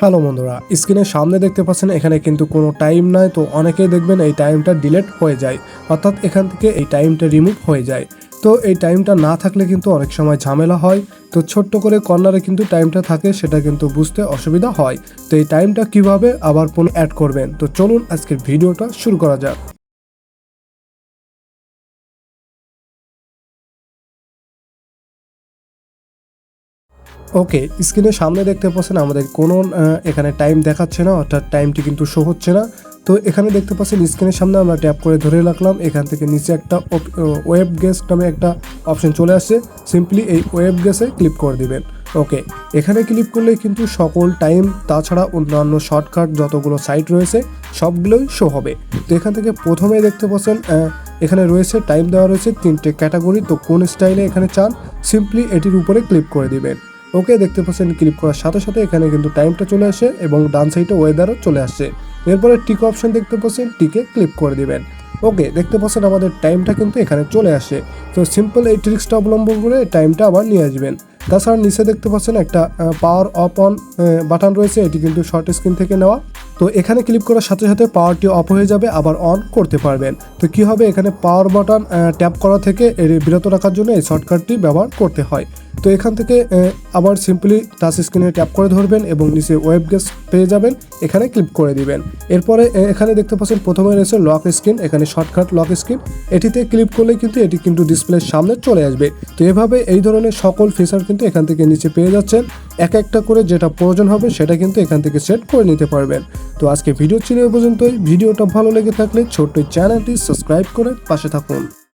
Hello বন্ধুরা, স্ক্রিনের সামনে দেখতে পাচ্ছেন এখানে কিন্তু কোনো টাইম নাই। তো অনেকেই দেখবেন এই টাইমটা ডিলিট হয়ে যায়, অর্থাৎ এখান থেকে এই টাইমটা রিমুভ হয়ে যায়। তো এই টাইমটা না থাকলে কিন্তু অনেক সময় ঝামেলা হয়। তো ছোট্ট করে কর্নারে কিন্তু টাইমটা থাকে, সেটা কিন্তু বুঝতে অসুবিধা হয়। তো এই টাইমটা কিভাবে আবার পুনঃ অ্যাড করবেন, তো চলুন আজকের ভিডিওটা শুরু করা যাক। ওকে, স্ক্রিনের সামনে দেখতে পাচ্ছেন আমাদের কোনো এখানে টাইম দেখাচ্ছে না, অর্থাৎ টাইমটি কিন্তু শো হচ্ছে না। তো এখানে দেখতে পাচ্ছেন স্ক্রিনের সামনে আমরা ট্যাপ করে ধরে রাখলাম, এখান থেকে নিচে একটা ওয়েব গেস নামে একটা অপশন চলে আসছে। সিম্পলি এই ওয়েব গেসে ক্লিক করে দিবেন। ওকে, এখানে ক্লিক করলে কিন্তু সকল টাইম, তাছাড়া অন্যান্য শর্টকাট যতগুলো সাইট রয়েছে সবগুলোই শো হবে। তো এখান থেকে প্রথমে দেখতে পাচ্ছেন এখানে রয়েছে টাইম দেওয়া রয়েছে 3টে ক্যাটাগরি। তো কোন স্টাইলে এখানে চান, সিম্পলি এটির উপরে ক্লিক করে দিবেন। ওকে, দেখতে পাচ্ছেন ক্লিক করার সাথে সাথে এখানে কিন্তু টাইমটা চলে আসে এবং ডান সাইডে ওয়েদারও চলে আসছে। এরপরে টিক অপশন দেখতে পাচ্ছেন, টিকে ক্লিক করে দিবেন। ওকে, দেখতে পাচ্ছেন আমাদের টাইমটা কিন্তু এখানে চলে আসে। তো সিম্পল এই ট্রিক্সটা অবলম্বন করে টাইমটা আবার নিয়ে আসবেন। তাছাড়া নিচে দেখতে পাচ্ছেন একটা পাওয়ার অফ অন বাটন রয়েছে, এটি কিন্তু শর্ট স্ক্রিন থেকে নেওয়া। তো এখানে ক্লিক করার সাথে সাথে পাওয়ারটি অফ হয়ে যাবে, আবার অন করতে পারবেন। তো কি হবে, এখানে পাওয়ার বাটন ট্যাপ করা থেকে বিরত রাখার জন্য এই শর্টকাটটি ব্যবহার করতে হয়। তো এখান থেকে আবার সিম্পলি টাচ স্ক্রিনে ট্যাপ করে ধরবেন এবং নিচে ওয়েব গেস পেয়ে যাবেন, এখানে ক্লিক করে দিবেন। এরপরে এখানে দেখতে পাচ্ছেন প্রথমে রয়েছে লক স্ক্রিন, এখানে শর্টকাট লক স্ক্রিন, এটিতে ক্লিক করলে কিন্তু এটি কিন্তু ডিসপ্লের সামনে চলে আসবে। তো এভাবে এই ধরনের সকল ফিচার কিন্তু এখান থেকে নিচে পেয়ে যাচ্ছেন। এক একটা করে যেটা প্রয়োজন হবে সেটা কিন্তু এখান থেকে সেট করে নিতে পারবেন। তো আজকে ভিডিও ছিল এ পর্যন্তই। ভিডিওটা ভালো লেগে থাকলে ছোট্ট চ্যানেলটি সাবস্ক্রাইব করে পাশে থাকুন।